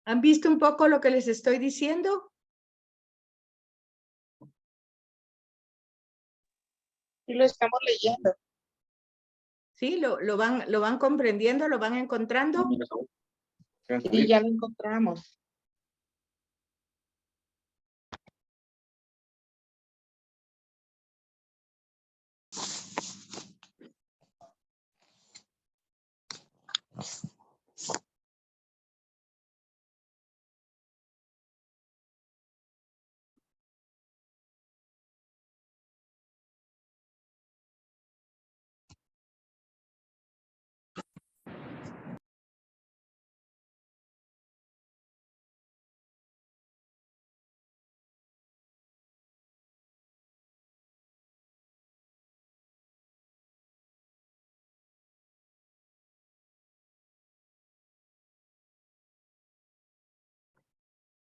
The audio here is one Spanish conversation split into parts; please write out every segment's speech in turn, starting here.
¿Han visto un poco lo que les estoy diciendo? Sí, lo estamos leyendo. ¿Sí? ¿Lo van comprendiendo? ¿Lo van encontrando? Sí, ya lo encontramos.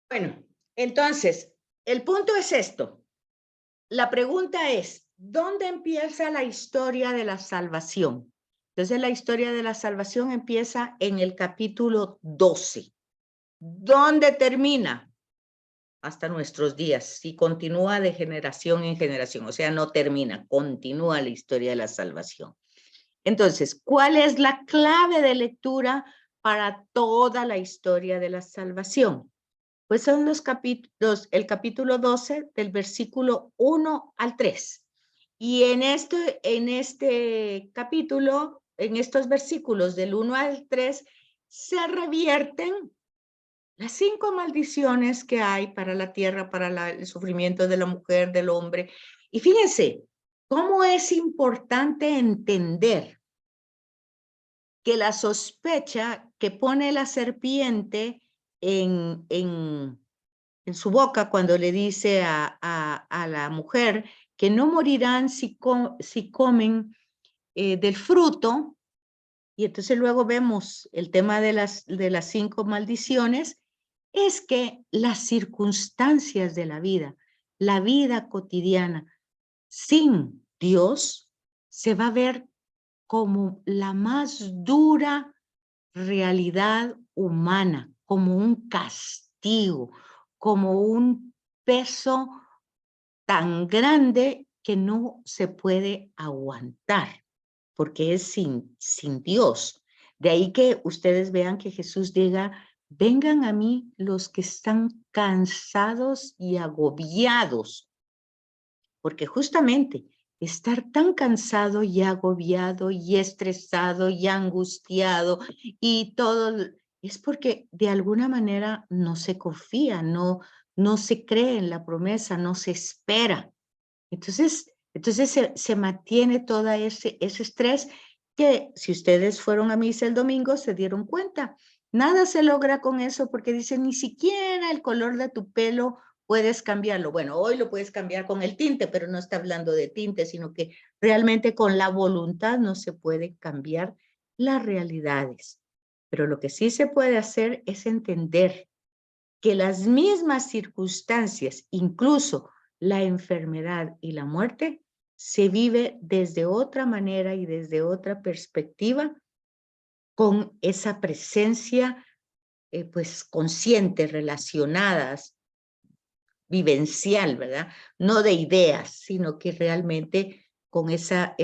Bueno, entonces, el punto es esto. La pregunta es, ¿dónde empieza la historia de la salvación? Entonces, la historia de la salvación empieza en el capítulo 12. ¿Dónde termina? Hasta nuestros días y continúa de generación en generación, o sea, no termina, continúa la historia de la salvación. Entonces, ¿cuál es la clave de lectura para toda la historia de la salvación? Pues son los capítulos, el capítulo 12 del versículo 1 al 3. Y en este capítulo, en estos versículos del 1 al 3, se revierten las 5 maldiciones que hay para la tierra, para el sufrimiento de la mujer, del hombre. Y fíjense cómo es importante entender que la sospecha que pone la serpiente en su boca cuando le dice a la mujer que no morirán si comen del fruto, y entonces luego vemos el tema de las 5 maldiciones, es que las circunstancias de la vida cotidiana sin Dios, se va a ver como la más dura realidad humana, como un castigo, como un peso tan grande que no se puede aguantar, porque es sin Dios. De ahí que ustedes vean que Jesús diga, vengan a mí los que están cansados y agobiados, porque justamente estar tan cansado y agobiado y estresado y angustiado y todo es porque de alguna manera no se confía, no se cree en la promesa, no se espera. Entonces se mantiene todo ese estrés que si ustedes fueron a misa el domingo se dieron cuenta. Nada se logra con eso porque dicen ni siquiera el color de tu pelo puedes cambiarlo. Bueno, hoy lo puedes cambiar con el tinte, pero no está hablando de tinte, sino que realmente con la voluntad no se puede cambiar las realidades. Pero lo que sí se puede hacer es entender que las mismas circunstancias, incluso la enfermedad y la muerte, se vive desde otra manera y desde otra perspectiva con esa presencia pues consciente, relacionadas, vivencial, ¿verdad? No de ideas, sino que realmente con esa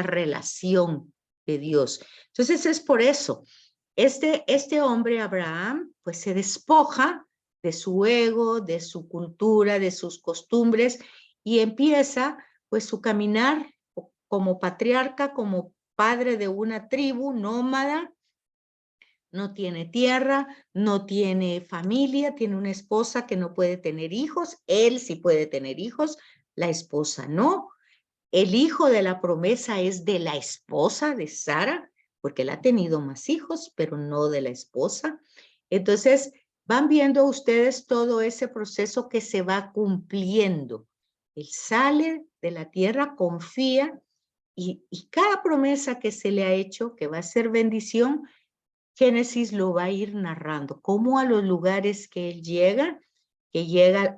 relación de Dios. Entonces es por eso, este hombre, Abraham, pues se despoja de su ego, de su cultura, de sus costumbres y empieza pues su caminar como patriarca, como padre de una tribu nómada. No tiene tierra, no tiene familia, tiene una esposa que no puede tener hijos, él sí puede tener hijos, la esposa no. El hijo de la promesa es de la esposa de Sara, porque él ha tenido más hijos, pero no de la esposa. Entonces, van viendo ustedes todo ese proceso que se va cumpliendo Él sale de la tierra, confía y cada promesa que se le ha hecho, que va a ser bendición, Génesis lo va a ir narrando, cómo a los lugares que él llega,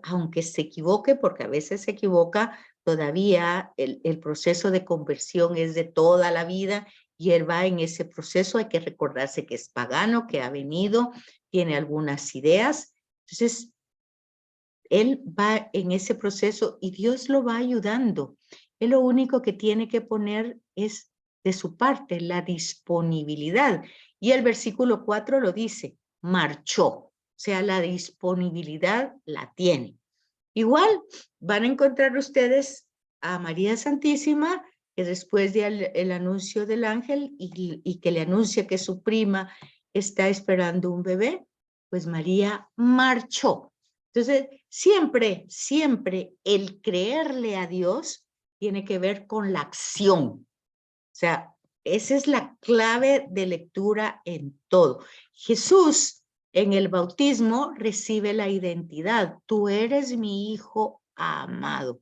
aunque se equivoque, porque a veces se equivoca, todavía el proceso de conversión es de toda la vida y él va en ese proceso. Hay que recordarse que es pagano, que ha venido, tiene algunas ideas. Entonces, él va en ese proceso y Dios lo va ayudando. Él lo único que tiene que poner es de su parte la disponibilidad. Y el versículo 4 lo dice, marchó. O sea, la disponibilidad la tiene. Igual van a encontrar ustedes a María Santísima, que después del anuncio del ángel y que le anuncia que su prima está esperando un bebé, pues María marchó. Entonces, siempre, siempre el creerle a Dios tiene que ver con la acción. O sea, esa es la clave de lectura en todo. Jesús en el bautismo recibe la identidad. Tú eres mi hijo amado.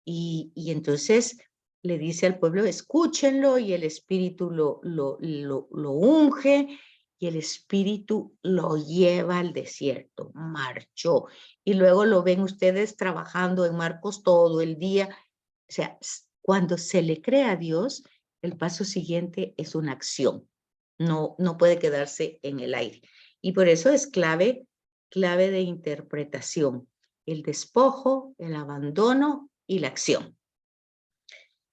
Y entonces le dice al pueblo, escúchenlo, y el Espíritu lo unge, y el Espíritu lo lleva al desierto, marchó. Y luego lo ven ustedes trabajando en Marcos todo el día. O sea, cuando se le cree a Dios, el paso siguiente es una acción. No puede quedarse en el aire. Y por eso es clave de interpretación. El despojo, el abandono y la acción.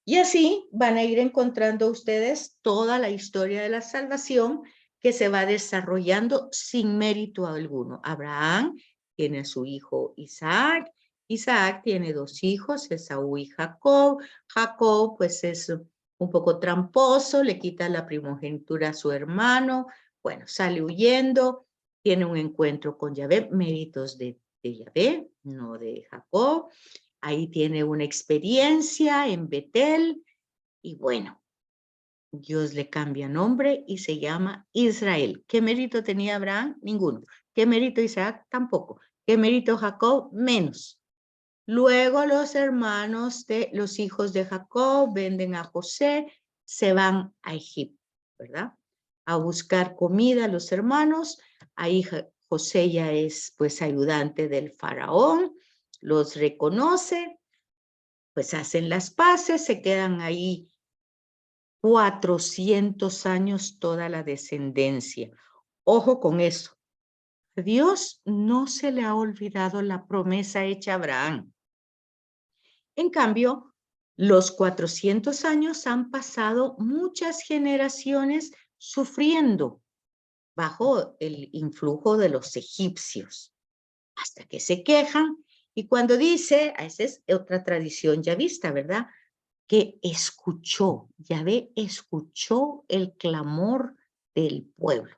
Y así van a ir encontrando ustedes toda la historia de la salvación que se va desarrollando sin mérito alguno. Abraham tiene a su hijo Isaac. Isaac tiene 2 hijos, Esaú y Jacob. Jacob pues es un poco tramposo, le quita la primogenitura a su hermano. Bueno, sale huyendo, tiene un encuentro con Yahvé, méritos de Yahvé, no de Jacob. Ahí tiene una experiencia en Betel y bueno, Dios le cambia nombre y se llama Israel. ¿Qué mérito tenía Abraham? Ninguno. ¿Qué mérito Isaac? Tampoco. ¿Qué mérito Jacob? Menos. Luego los hijos de Jacob venden a José, se van a Egipto, ¿verdad? A buscar comida los hermanos. Ahí José ya es pues ayudante del faraón, los reconoce, pues hacen las paces, se quedan ahí 400 años toda la descendencia. Ojo con eso. A Dios no se le ha olvidado la promesa hecha a Abraham. En cambio, los 400 años han pasado muchas generaciones sufriendo bajo el influjo de los egipcios, hasta que se quejan. Y cuando dice, esa es otra tradición ya vista, ¿verdad? Que escuchó, Yahvé escuchó el clamor del pueblo.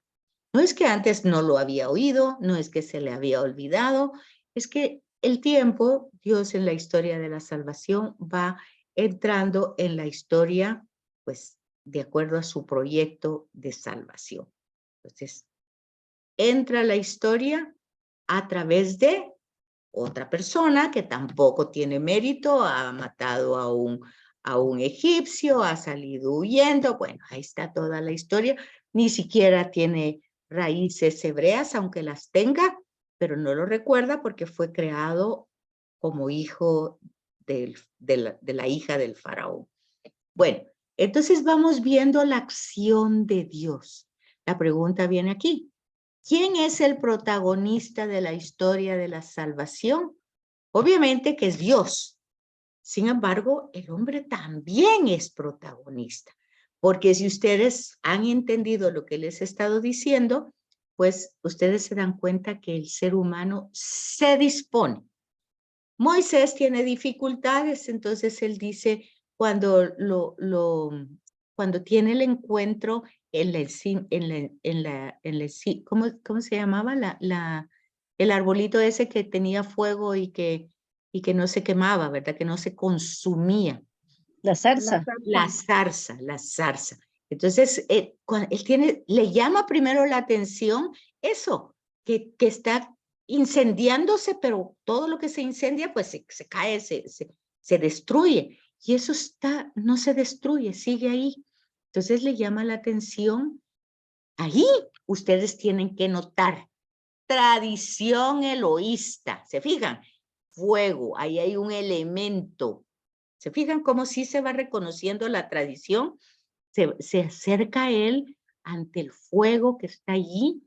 No es que antes no lo había oído, no es que se le había olvidado, es que el tiempo, Dios en la historia de la salvación va entrando en la historia, pues, de acuerdo a su proyecto de salvación. Entonces, entra la historia a través de otra persona que tampoco tiene mérito, ha matado a un egipcio, ha salido huyendo. Bueno, ahí está toda la historia. Ni siquiera tiene raíces hebreas, aunque las tenga, pero no lo recuerda porque fue creado como hijo de la hija del faraón. Bueno, entonces vamos viendo la acción de Dios. La pregunta viene aquí. ¿Quién es el protagonista de la historia de la salvación? Obviamente que es Dios. Sin embargo, el hombre también es protagonista. Porque si ustedes han entendido lo que les he estado diciendo, pues ustedes se dan cuenta que el ser humano se dispone. Moisés tiene dificultades, entonces él dice, cuando tiene el encuentro ¿cómo se llamaba? El arbolito ese que tenía fuego y que no se quemaba, ¿verdad? Que no se consumía. La zarza. La zarza. Entonces, él le llama primero la atención eso, que está incendiándose, pero todo lo que se incendia, pues se cae, se se destruye. Y eso no se destruye, sigue ahí. Entonces le llama la atención. Ahí ustedes tienen que notar tradición eloísta. ¿Se fijan? Fuego, ahí hay un elemento. ¿Se fijan cómo sí se va reconociendo la tradición? Se acerca a él ante el fuego que está allí.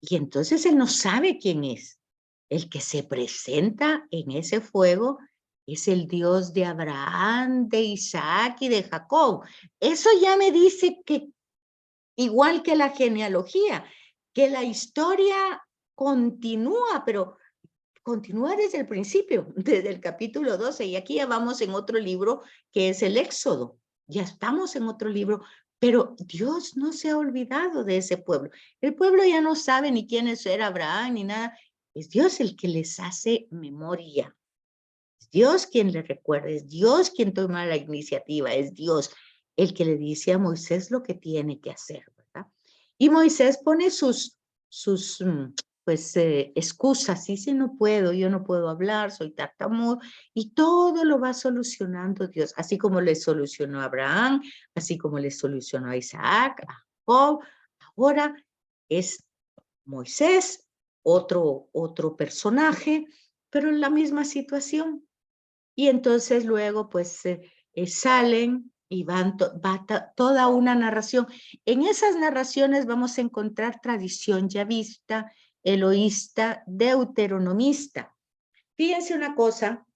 Y entonces él no sabe quién es. El que se presenta en ese fuego es el Dios de Abraham, de Isaac y de Jacob. Eso ya me dice que, igual que la genealogía, que la historia continúa, pero continúa desde el principio, desde el capítulo 12. Y aquí ya vamos en otro libro que es el Éxodo. Ya estamos en otro libro, pero Dios no se ha olvidado de ese pueblo. El pueblo ya no sabe ni quién era Abraham ni nada. Es Dios el que les hace memoria. Es Dios quien les recuerda, es Dios quien toma la iniciativa, es Dios el que le dice a Moisés lo que tiene que hacer, ¿verdad? Y Moisés pone sus pues, excusas, dice, no puedo, yo no puedo hablar, soy tartamudo, y todo lo va solucionando Dios, así como le solucionó a Abraham, así como le solucionó a Isaac, a Jacob. Ahora es Moisés, otro personaje, pero en la misma situación. Y entonces luego pues salen y va toda una narración. En esas narraciones vamos a encontrar tradición yavista, eloísta, deuteronomista. Fíjense una cosa,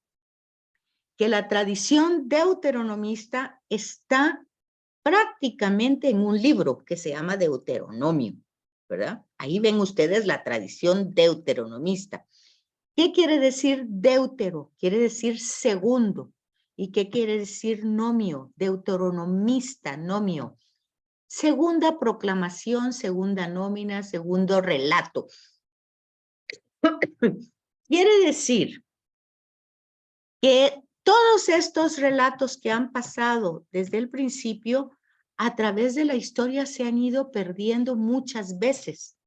que la tradición deuteronomista está prácticamente en un libro que se llama Deuteronomio, ¿verdad? Ahí ven ustedes la tradición deuteronomista. ¿Qué quiere decir deutero? Quiere decir segundo. ¿Y qué quiere decir nomio? Deuteronomista, nomio. Segunda proclamación, segunda nómina, segundo relato. Quiere decir que todos estos relatos que han pasado desde el principio, a través de la historia se han ido perdiendo muchas veces.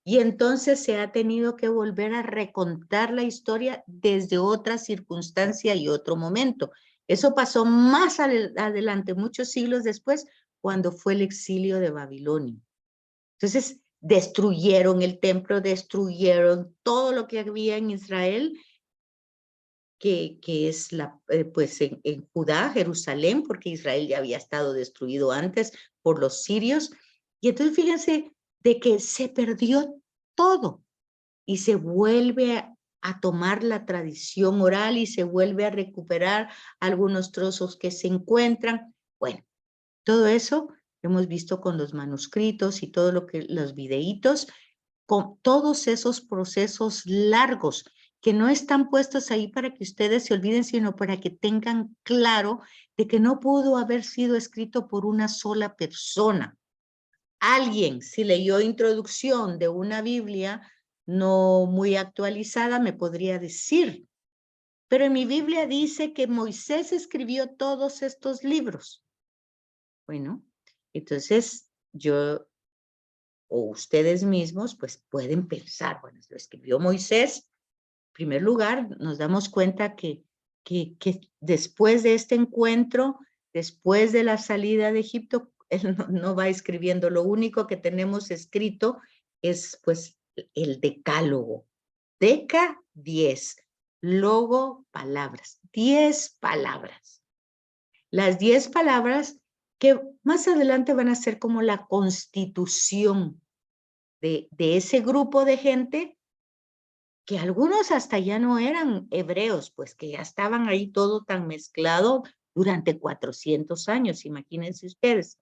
Y entonces se ha tenido que volver a recontar la historia desde otra circunstancia y otro momento. Eso pasó más adelante, muchos siglos después, cuando fue el exilio de Babilonia. Entonces, destruyeron el templo, destruyeron todo lo que había en Israel, que es pues en Judá, Jerusalén, porque Israel ya había estado destruido antes por los sirios. Y entonces fíjense de que se perdió todo y se vuelve a tomar la tradición oral y se vuelve a recuperar algunos trozos que se encuentran. Bueno, todo eso hemos visto con los manuscritos y todo lo que los videitos, con todos esos procesos largos que no están puestos ahí para que ustedes se olviden, sino para que tengan claro de que no pudo haber sido escrito por una sola persona. Alguien, si leyó introducción de una Biblia no muy actualizada, me podría decir, pero en mi Biblia dice que Moisés escribió todos estos libros. Bueno, entonces yo o ustedes mismos pues pueden pensar, bueno, lo escribió Moisés. En primer lugar, nos damos cuenta que después de este encuentro, después de la salida de Egipto, él no va escribiendo. Lo único que tenemos escrito es pues el decálogo. Deca, 10. Logo, palabras. 10 palabras. Las 10 palabras que más adelante van a ser como la constitución de ese grupo de gente, que algunos hasta ya no eran hebreos, pues que ya estaban ahí todo tan mezclado durante 400 años, imagínense ustedes.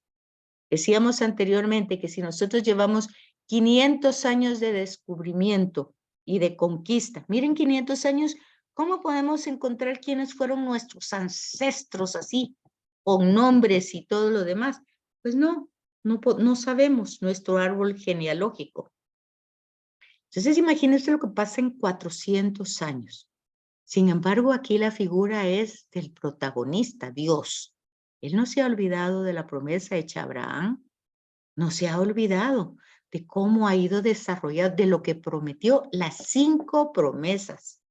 Decíamos anteriormente que si nosotros llevamos 500 años de descubrimiento y de conquista, miren 500 años, ¿cómo podemos encontrar quiénes fueron nuestros ancestros así, con nombres y todo lo demás? Pues no sabemos nuestro árbol genealógico. Entonces, imagínense lo que pasa en 400 años. Sin embargo, aquí la figura es del protagonista, Dios. Él no se ha olvidado de la promesa hecha a Abraham, no se ha olvidado de cómo ha ido desarrollando, de lo que prometió, las 5 promesas.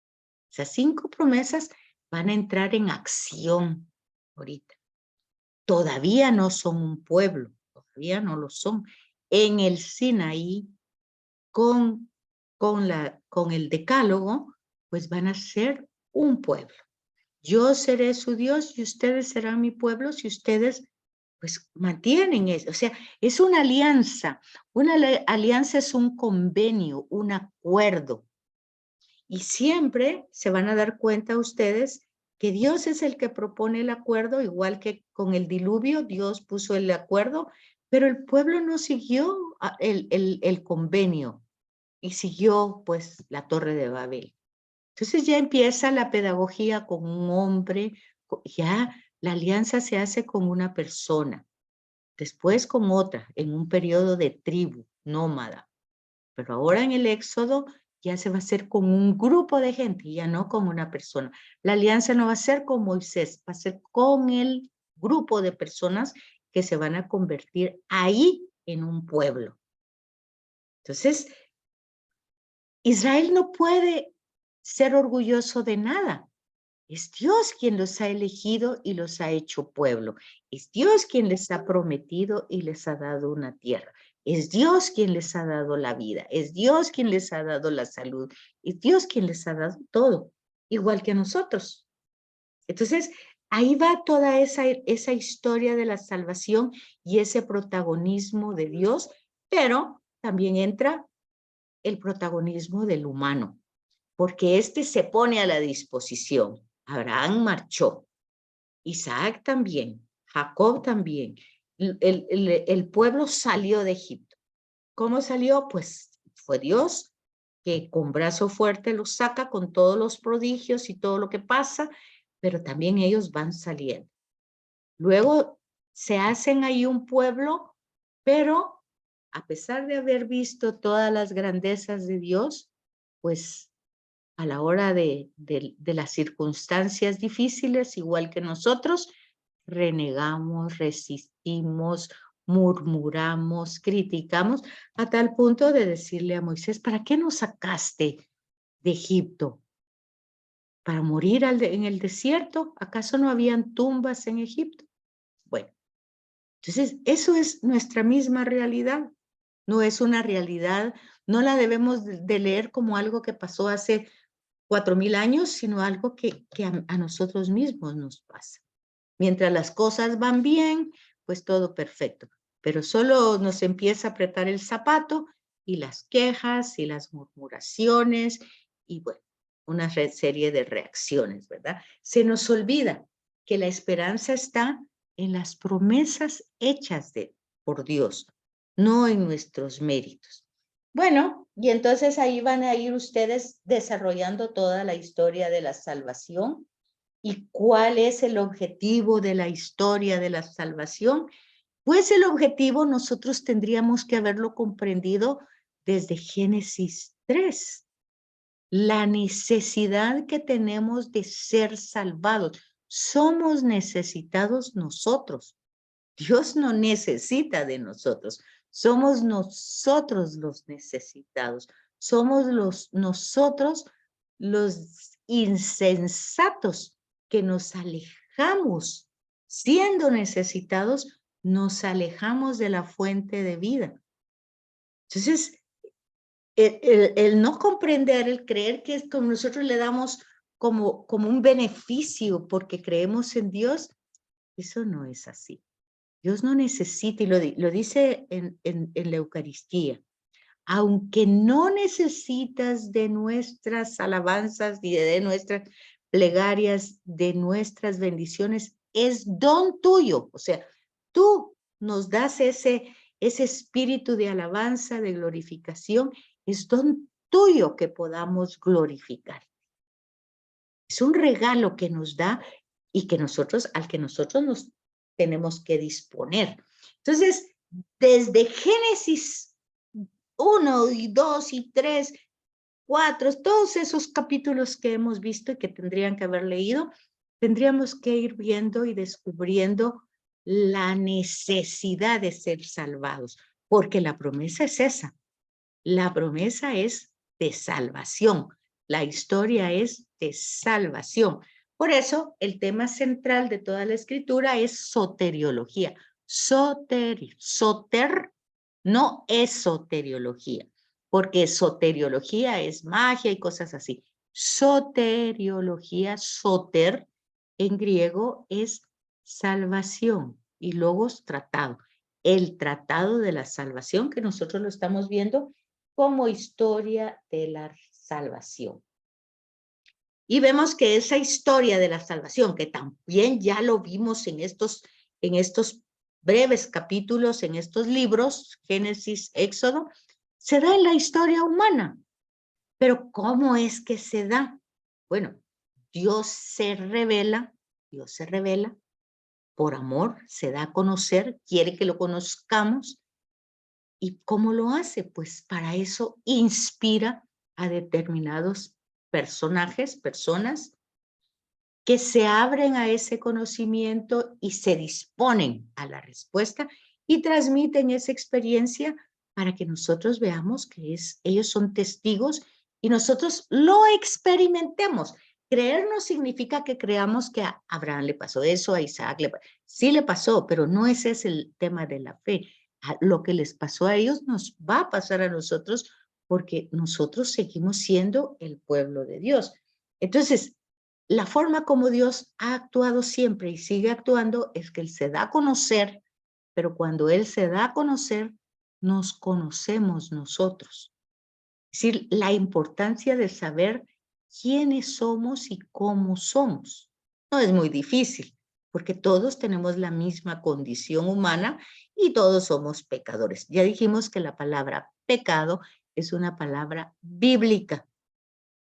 Esas 5 promesas van a entrar en acción ahorita. Todavía no son un pueblo, todavía no lo son. En el Sinaí, con el decálogo, pues van a ser un pueblo. Yo seré su Dios y ustedes serán mi pueblo si ustedes pues mantienen eso. O sea, es una alianza. Una alianza es un convenio, un acuerdo. Y siempre se van a dar cuenta ustedes que Dios es el que propone el acuerdo, igual que con el diluvio, Dios puso el acuerdo, pero el pueblo no siguió el convenio y siguió pues la Torre de Babel. Entonces ya empieza la pedagogía con un hombre, ya la alianza se hace con una persona, después con otra, en un periodo de tribu, nómada. Pero ahora en el Éxodo ya se va a hacer con un grupo de gente, ya no con una persona. La alianza no va a ser con Moisés, va a ser con el grupo de personas que se van a convertir ahí en un pueblo. Entonces, Israel no puede ser orgulloso de nada. Es Dios quien los ha elegido y los ha hecho pueblo. Es Dios quien les ha prometido y les ha dado una tierra. Es Dios quien les ha dado la vida. Es Dios quien les ha dado la salud. Es Dios quien les ha dado todo, igual que a nosotros. Entonces, ahí va toda esa historia de la salvación y ese protagonismo de Dios, pero también entra el protagonismo del humano, porque este se pone a la disposición. Abraham marchó, Isaac también, Jacob también. El pueblo salió de Egipto. ¿Cómo salió? Pues fue Dios que con brazo fuerte los saca con todos los prodigios y todo lo que pasa, pero también ellos van saliendo. Luego se hacen ahí un pueblo, pero a pesar de haber visto todas las grandezas de Dios, pues a la hora de las circunstancias difíciles, igual que nosotros, renegamos, resistimos, murmuramos, criticamos, a tal punto de decirle a Moisés, ¿para qué nos sacaste de Egipto? ¿Para morir en el desierto? ¿Acaso no habían tumbas en Egipto? Bueno, entonces eso es nuestra misma realidad. No es una realidad, no la debemos de leer como algo que pasó hace 4,000 años, sino algo que a nosotros mismos nos pasa. Mientras las cosas van bien, pues todo perfecto. Pero solo nos empieza a apretar el zapato y las quejas y las murmuraciones y bueno, una serie de reacciones, ¿verdad? Se nos olvida que la esperanza está en las promesas hechas por Dios, no en nuestros méritos. Bueno, y entonces ahí van a ir ustedes desarrollando toda la historia de la salvación. ¿Y cuál es el objetivo de la historia de la salvación? Pues el objetivo nosotros tendríamos que haberlo comprendido desde Génesis 3. La necesidad que tenemos de ser salvados. Somos necesitados nosotros. Dios no necesita de nosotros. Somos nosotros los necesitados. Somos nosotros los insensatos que nos alejamos. Siendo necesitados, nos alejamos de la fuente de vida. Entonces, el no comprender, el creer que como nosotros le damos como un beneficio porque creemos en Dios, eso no es así. Dios no necesita, y lo dice en la Eucaristía, aunque no necesitas de nuestras alabanzas ni de nuestras plegarias, de nuestras bendiciones, es don tuyo. O sea, tú nos das ese espíritu de alabanza, de glorificación, es don tuyo que podamos glorificar. Es un regalo que nos da y que al que nosotros nos tenemos que disponer. Entonces, desde Génesis 1 y 2 y 3, 4, todos esos capítulos que hemos visto y que tendrían que haber leído, tendríamos que ir viendo y descubriendo la necesidad de ser salvados, porque la promesa es esa. La promesa es de salvación. La historia es de salvación. Por eso, el tema central de toda la escritura es soteriología. Soter, no esoteriología, porque soteriología es magia y cosas así. Soteriología, soter, en griego es salvación y logos tratado. El tratado de la salvación que nosotros lo estamos viendo como historia de la salvación. Y vemos que esa historia de la salvación, que también ya lo vimos en estos breves capítulos, en estos libros, Génesis, Éxodo, se da en la historia humana. Pero ¿cómo es que se da? Bueno, Dios se revela por amor, se da a conocer, quiere que lo conozcamos. ¿Y cómo lo hace? Pues para eso inspira a determinados personajes, personas, que se abren a ese conocimiento y se disponen a la respuesta y transmiten esa experiencia para que nosotros veamos que ellos son testigos y nosotros lo experimentemos. Creer no significa que creamos que a Abraham le pasó eso, a Isaac sí le pasó, pero no ese es el tema de la fe. Lo que les pasó a ellos nos va a pasar a nosotros porque nosotros seguimos siendo el pueblo de Dios. Entonces, la forma como Dios ha actuado siempre y sigue actuando es que Él se da a conocer, pero cuando Él se da a conocer, nos conocemos nosotros. Es decir, la importancia de saber quiénes somos y cómo somos. No es muy difícil, porque todos tenemos la misma condición humana y todos somos pecadores. Ya dijimos que la palabra pecado es una palabra bíblica,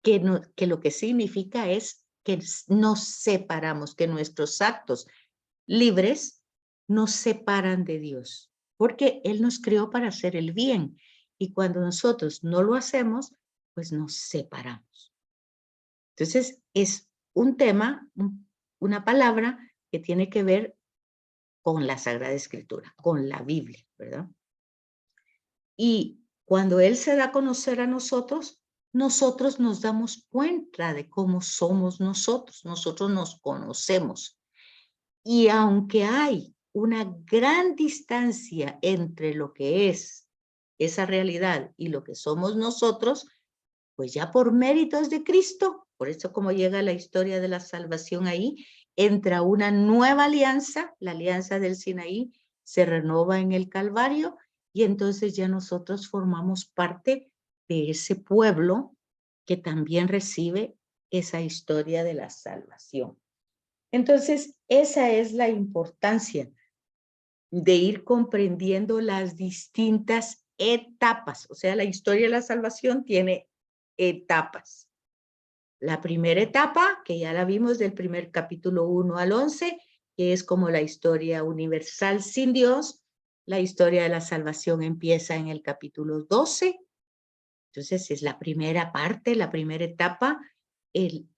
que lo que significa es que nos separamos, que nuestros actos libres nos separan de Dios, porque Él nos creó para hacer el bien, y cuando nosotros no lo hacemos, pues nos separamos. Entonces, es un tema, una palabra que tiene que ver con la Sagrada Escritura, con la Biblia, ¿verdad? Y cuando Él se da a conocer a nosotros, nosotros nos damos cuenta de cómo somos nosotros nos conocemos. Y aunque hay una gran distancia entre lo que es esa realidad y lo que somos nosotros, pues ya por méritos de Cristo, por eso como llega la historia de la salvación ahí, entra una nueva alianza, la alianza del Sinaí, se renova en el Calvario y entonces ya nosotros formamos parte de ese pueblo que también recibe esa historia de la salvación. Entonces, esa es la importancia de ir comprendiendo las distintas etapas. O sea, la historia de la salvación tiene etapas. La primera etapa, que ya la vimos del primer capítulo 1 al 11, que es como la historia universal sin Dios. La historia de la salvación empieza en el capítulo 12. Entonces, es la primera parte, la primera etapa,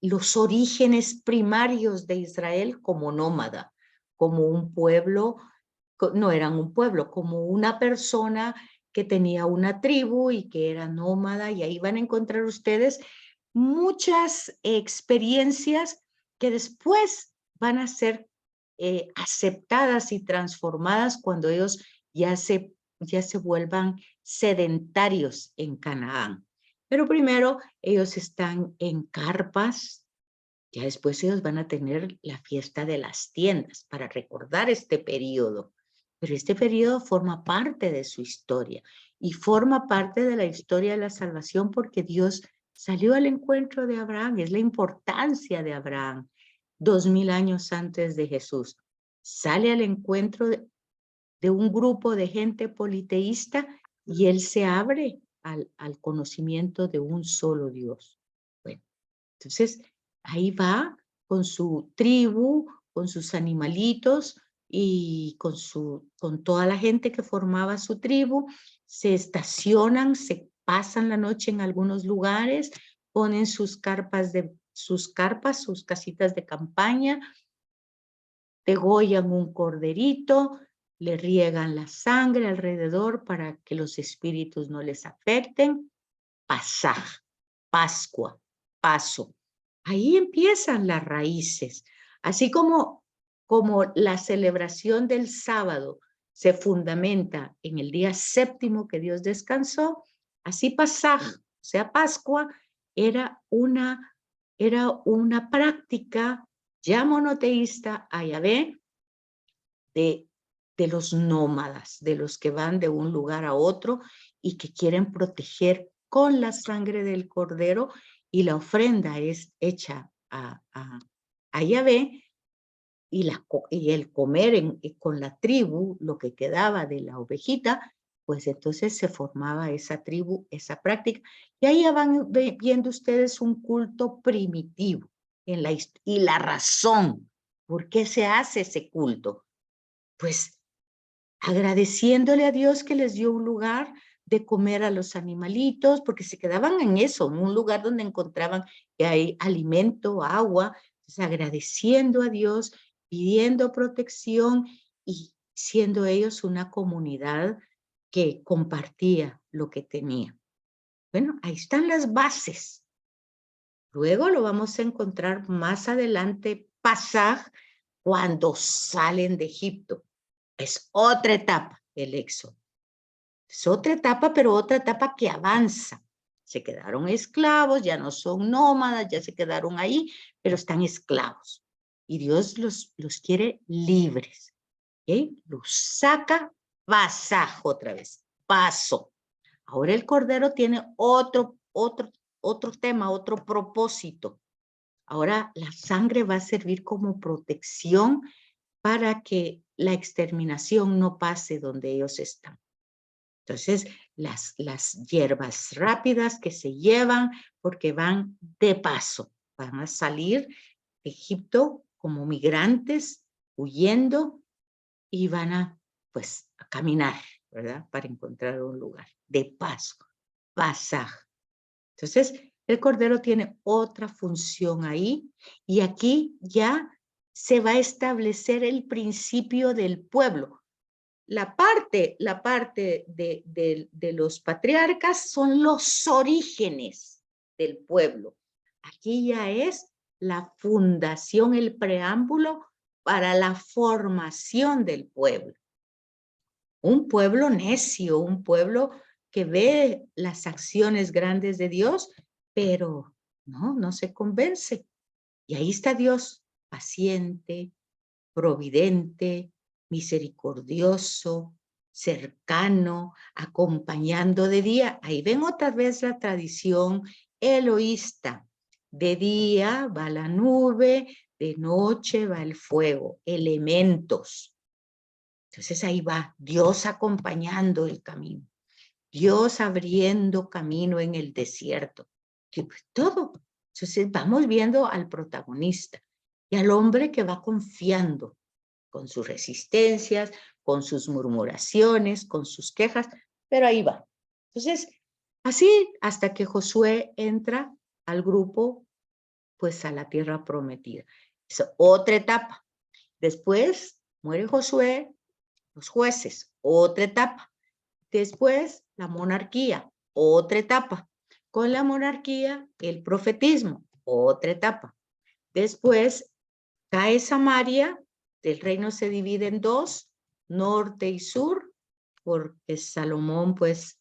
los orígenes primarios de Israel como nómada, como un pueblo, no eran un pueblo, como una persona que tenía una tribu y que era nómada, y ahí van a encontrar ustedes muchas experiencias que después van a ser aceptadas y transformadas cuando ellos ya se vuelvan sedentarios en Canaán. Pero primero ellos están en carpas, ya después ellos van a tener la fiesta de las tiendas para recordar este periodo. Pero este periodo forma parte de su historia y forma parte de la historia de la salvación porque Dios salió al encuentro de Abraham. Es la importancia de Abraham. 2000 años antes de Jesús. Sale al encuentro de un grupo de gente politeísta y él se abre al conocimiento de un solo Dios. Bueno, entonces ahí va con su tribu, con sus animalitos y con toda la gente que formaba su tribu, se estacionan, se pasan la noche en algunos lugares, ponen sus casitas de campaña, degollan un corderito, le riegan la sangre alrededor para que los espíritus no les afecten. Pasaj, Pascua, Paso. Ahí empiezan las raíces. Así como la celebración del sábado se fundamenta en el día séptimo que Dios descansó, así Pasaj, o sea, Pascua, era una práctica ya monoteísta a Yahvé de los nómadas, de los que van de un lugar a otro y que quieren proteger con la sangre del cordero, y la ofrenda es hecha a Yahvé, y el comer con la tribu, lo que quedaba de la ovejita, pues entonces se formaba esa tribu, esa práctica. Y ahí ya van viendo ustedes un culto primitivo y la razón por qué se hace ese culto. Pues agradeciéndole a Dios que les dio un lugar de comer a los animalitos, porque se quedaban en eso, en un lugar donde encontraban que hay alimento, agua, entonces agradeciendo a Dios, pidiendo protección y siendo ellos una comunidad que compartía lo que tenía. Bueno, ahí están las bases. Luego lo vamos a encontrar más adelante, Pasaj, cuando salen de Egipto. Es otra etapa, el éxodo. Es otra etapa, pero otra etapa que avanza. Se quedaron esclavos, ya no son nómadas, ya se quedaron ahí, pero están esclavos. Y Dios los quiere libres. ¿Okay? Los saca, Pasaj otra vez, paso. Ahora el Cordero tiene otro tema, otro propósito. Ahora la sangre va a servir como protección para que la exterminación no pase donde ellos están. Entonces, las hierbas rápidas que se llevan porque van de paso, van a salir de Egipto como migrantes, huyendo, y van a, pues, a caminar, ¿verdad? Para encontrar un lugar, de paso, pasaje. Entonces, el Cordero tiene otra función ahí, y aquí ya se va a establecer el principio del pueblo. La parte de los patriarcas son los orígenes del pueblo. Aquí ya es la fundación, el preámbulo para la formación del pueblo. Un pueblo necio, un pueblo que ve las acciones grandes de Dios, pero no se convence. Y ahí está Dios, paciente, providente, misericordioso, cercano, acompañando de día. Ahí ven otra vez la tradición eloísta. De día va la nube, de noche va el fuego, elementos. Entonces ahí va Dios acompañando el camino, Dios abriendo camino en el desierto. Todo. Entonces vamos viendo al protagonista y al hombre que va confiando, con sus resistencias, con sus murmuraciones, con sus quejas, pero ahí va. Entonces, así hasta que Josué entra al grupo, pues a la tierra prometida. Es otra etapa. Después muere Josué, los jueces, otra etapa. Después la monarquía, otra etapa. Con la monarquía, el profetismo, otra etapa. Después cae Samaria, el reino se divide en dos, norte y sur, porque Salomón pues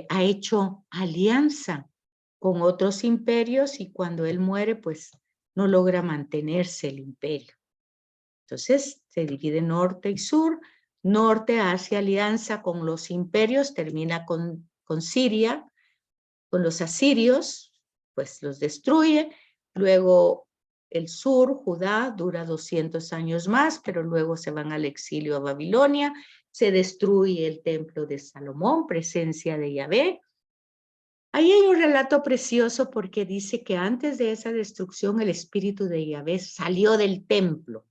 ha hecho alianza con otros imperios, y cuando él muere pues no logra mantenerse el imperio. Entonces se divide norte y sur. Norte hace alianza con los imperios, termina con Siria, con los asirios, pues los destruye. Luego el sur, Judá, dura 200 años más, pero luego se van al exilio a Babilonia. Se destruye el templo de Salomón, presencia de Yahvé. Ahí hay un relato precioso porque dice que antes de esa destrucción el espíritu de Yahvé salió del templo,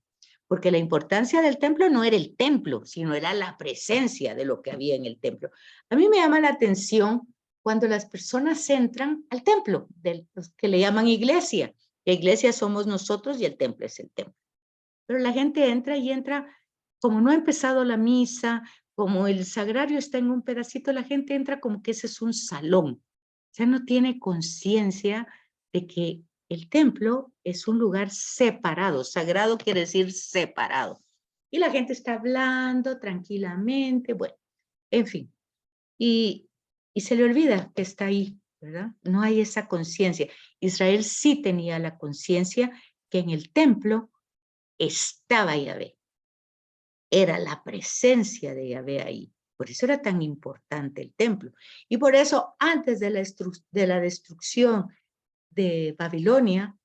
porque la importancia del templo no era el templo, sino era la presencia de lo que había en el templo. A mí me llama la atención cuando las personas entran al templo, los que le llaman iglesia. La iglesia somos nosotros y el templo es el templo. Pero la gente entra y entra, como no ha empezado la misa, como el sagrario está en un pedacito, la gente entra como que ese es un salón. O sea, no tiene conciencia de que el templo es un lugar separado. Sagrado quiere decir separado. Y la gente está hablando tranquilamente, bueno, en fin. Y se le olvida que está ahí, ¿verdad? No hay esa conciencia. Israel sí tenía la conciencia que en el templo estaba Yahvé. Era la presencia de Yahvé ahí. Por eso era tan importante el templo. Y por eso, antes de la destrucción de Babilonia,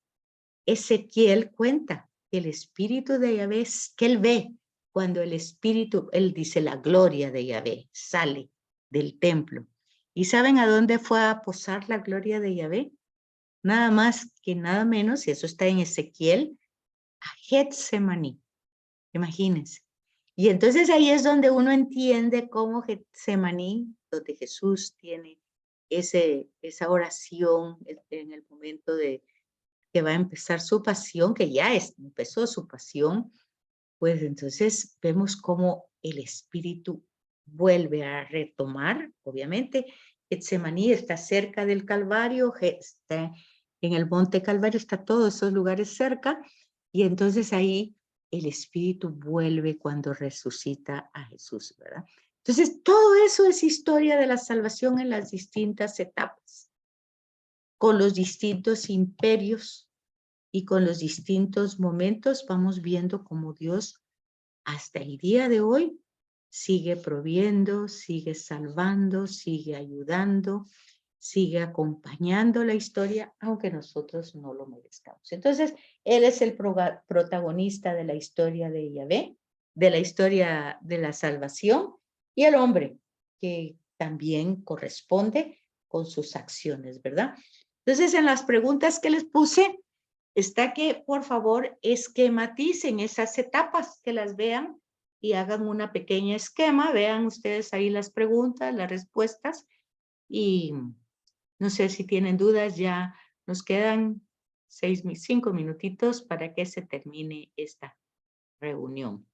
Ezequiel cuenta que el espíritu de Yahvé, que él ve cuando el espíritu, él dice la gloria de Yahvé, sale del templo. ¿Y saben a dónde fue a posar la gloria de Yahvé? Nada más que nada menos, y eso está en Ezequiel, a Getsemaní. Imagínense. Y entonces ahí es donde uno entiende cómo Getsemaní, donde Jesús tiene esa oración en el momento de que va a empezar su pasión, que ya empezó su pasión, pues entonces vemos cómo el espíritu vuelve a retomar, obviamente. Getsemaní está cerca del Calvario, está en el monte Calvario, está todos esos lugares cerca, y entonces ahí el espíritu vuelve cuando resucita a Jesús, ¿verdad? Entonces todo eso es historia de la salvación en las distintas etapas, con los distintos imperios y con los distintos momentos vamos viendo cómo Dios hasta el día de hoy sigue proviendo, sigue salvando, sigue ayudando, sigue acompañando la historia, aunque nosotros no lo merezcamos. Entonces, Él es el protagonista de la historia de Yahvé, de la historia de la salvación, y el hombre, que también corresponde con sus acciones, ¿verdad? Entonces, en las preguntas que les puse, está que, por favor, esquematicen esas etapas, que las vean y hagan una pequeña esquema. Vean ustedes ahí las preguntas, las respuestas. Y no sé si tienen dudas, ya nos quedan 5 minutitos para que se termine esta reunión.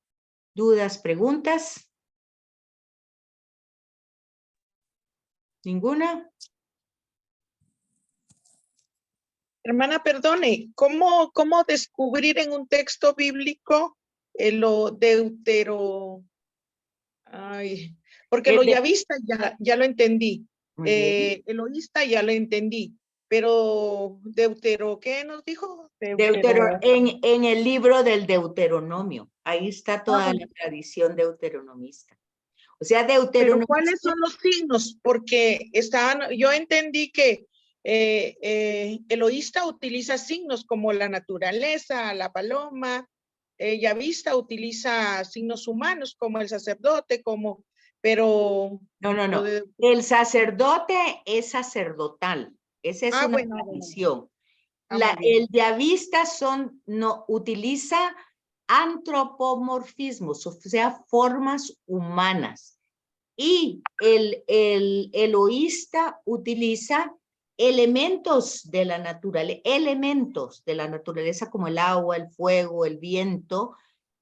¿Dudas, preguntas? ¿Ninguna? Hermana, perdone, ¿cómo descubrir en un texto bíblico lo deutero? Ay, porque lo yavista ya lo entendí. Muy bien. Eloísta ya lo entendí. Pero deutero, ¿qué nos dijo? Deutero. En el libro del Deuteronomio, ahí está toda la tradición deuteronomista. O sea, Pero Deuteronomio. ¿cuáles son los signos? Porque yo entendí que Eloísta utiliza signos como la naturaleza, la paloma, Yavista utiliza signos humanos como el sacerdote, pero... No. El sacerdote es sacerdotal. Esa es una tradición. El yavista no utiliza antropomorfismos, o sea, formas humanas. Y el eloísta utiliza elementos de la naturaleza como el agua, el fuego, el viento,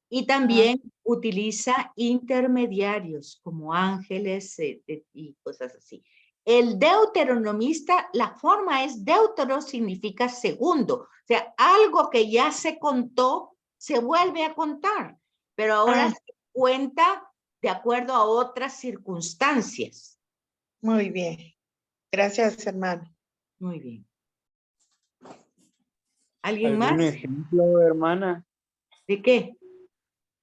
y también utiliza intermediarios como ángeles y cosas así. El deuteronomista, la forma es deutero, significa segundo. O sea, algo que ya se contó, se vuelve a contar, pero ahora se cuenta de acuerdo a otras circunstancias. Muy bien. Gracias, hermano. Muy bien. ¿Alguien más? ¿Algún ejemplo, hermana? ¿De qué?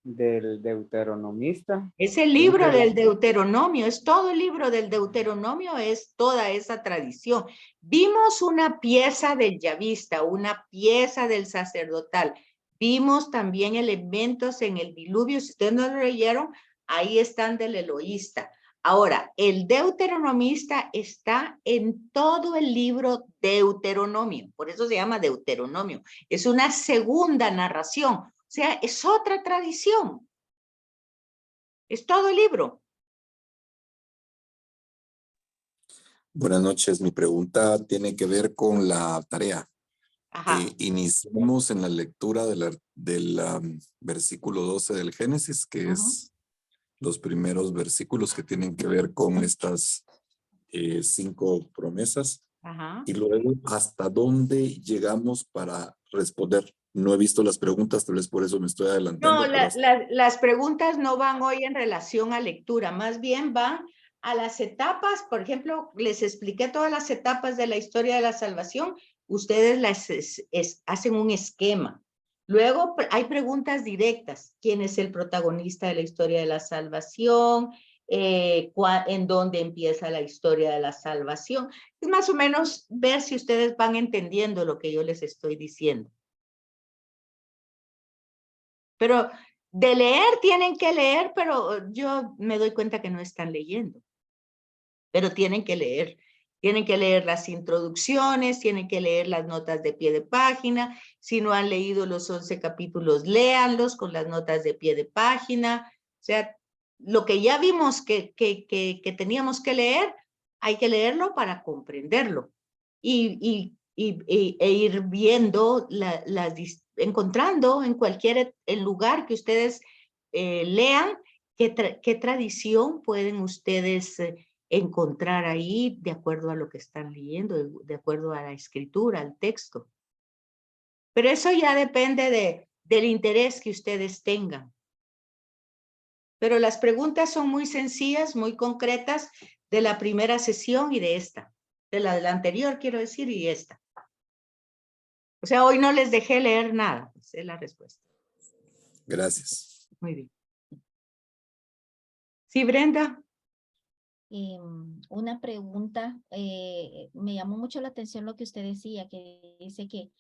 Del deuteronomista. Es el libro del Deuteronomio, es todo el libro del Deuteronomio, es toda esa tradición. Vimos una pieza del yavista, una pieza del sacerdotal. Vimos también elementos en el diluvio, si ustedes no lo leyeron, ahí están del eloísta. Ahora, el deuteronomista está en todo el libro Deuteronomio, por eso se llama Deuteronomio. Es una segunda narración, o sea, es otra tradición. Es todo el libro. Buenas noches. Mi pregunta tiene que ver con la tarea. Iniciamos en la lectura del versículo 12 del Génesis, que es los primeros versículos que tienen que ver con estas 5 promesas. Ajá. Y luego, ¿hasta dónde llegamos para responder? No he visto las preguntas, tal vez por eso me estoy adelantando. No, pero las preguntas no van hoy en relación a lectura, más bien van a las etapas. Por ejemplo, les expliqué todas las etapas de la historia de la salvación. Ustedes hacen un esquema. Luego hay preguntas directas. ¿Quién es el protagonista de la historia de la salvación? ¿En dónde empieza la historia de la salvación? Es más o menos ver si ustedes van entendiendo lo que yo les estoy diciendo. Pero de leer tienen que leer, pero yo me doy cuenta que no están leyendo. Pero tienen que leer. Tienen que leer las introducciones, tienen que leer las notas de pie de página. Si no han leído los 11 capítulos, léanlos con las notas de pie de página. O sea, lo que ya vimos que teníamos que leer, hay que leerlo para comprenderlo. E ir viendo, encontrando en cualquier lugar que ustedes lean, qué tradición pueden ustedes encontrar ahí de acuerdo a lo que están leyendo, de acuerdo a la escritura, al texto. Pero eso ya depende del interés que ustedes tengan. Pero las preguntas son muy sencillas, muy concretas de la primera sesión y de esta. De la anterior, quiero decir, y esta. O sea, hoy no les dejé leer nada. Esa es la respuesta. gracias. Muy bien. Sí, Brenda. Una pregunta, me llamó mucho la atención lo que usted decía, que dice que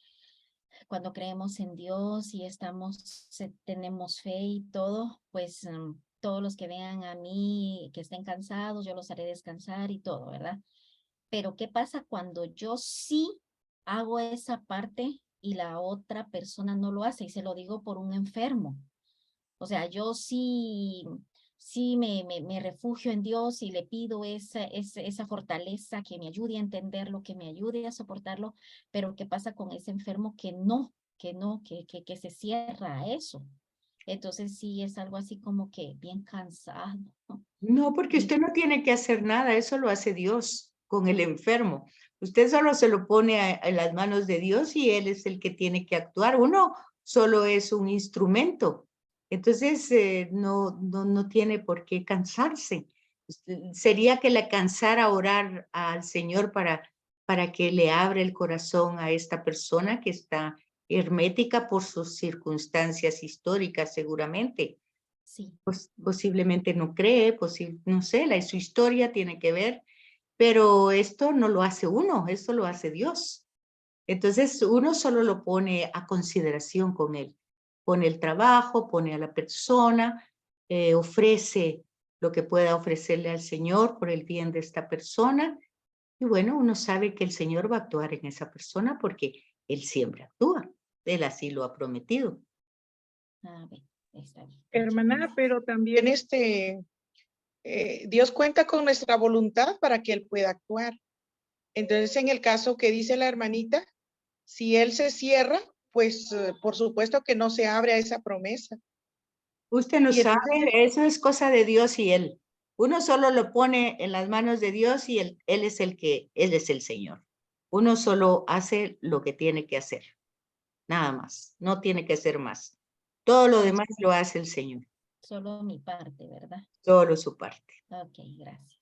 cuando creemos en Dios y tenemos fe y todo, pues todos los que vean a mí, que estén cansados, yo los haré descansar y todo, ¿verdad? Pero ¿qué pasa cuando yo sí hago esa parte y la otra persona no lo hace? Y se lo digo por un enfermo. O sea, yo sí me refugio en Dios y le pido esa fortaleza que me ayude a entenderlo, que me ayude a soportarlo, pero ¿qué pasa con ese enfermo que se cierra a eso? Entonces sí es algo así como que bien cansado. No, porque usted no tiene que hacer nada, eso lo hace Dios con el enfermo. Usted solo se lo pone en las manos de Dios y Él es el que tiene que actuar. Uno solo es un instrumento. Entonces, no tiene por qué cansarse. Sería que le cansara orar al Señor para que le abra el corazón a esta persona que está hermética por sus circunstancias históricas, seguramente. Sí. Pues posiblemente no cree, no sé, su historia tiene que ver, pero esto no lo hace uno, esto lo hace Dios. Entonces uno solo lo pone a consideración con Él. Pone el trabajo, pone a la persona, ofrece lo que pueda ofrecerle al Señor por el bien de esta persona. Y bueno, uno sabe que el Señor va a actuar en esa persona porque Él siempre actúa. Él así lo ha prometido. A ver, está bien. Hermana, pero también Dios cuenta con nuestra voluntad para que Él pueda actuar. Entonces, en el caso que dice la hermanita, si Él se cierra, pues por supuesto que no se abre a esa promesa. Usted no sabe, eso es cosa de Dios y Él. Uno solo lo pone en las manos de Dios y Él es el Señor. Uno solo hace lo que tiene que hacer. Nada más. No tiene que hacer más. Todo lo demás lo hace el Señor. Solo mi parte, ¿verdad? Solo su parte. Ok, gracias.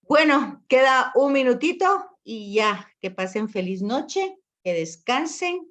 Bueno, queda un minutito y ya, que pasen feliz noche, que descansen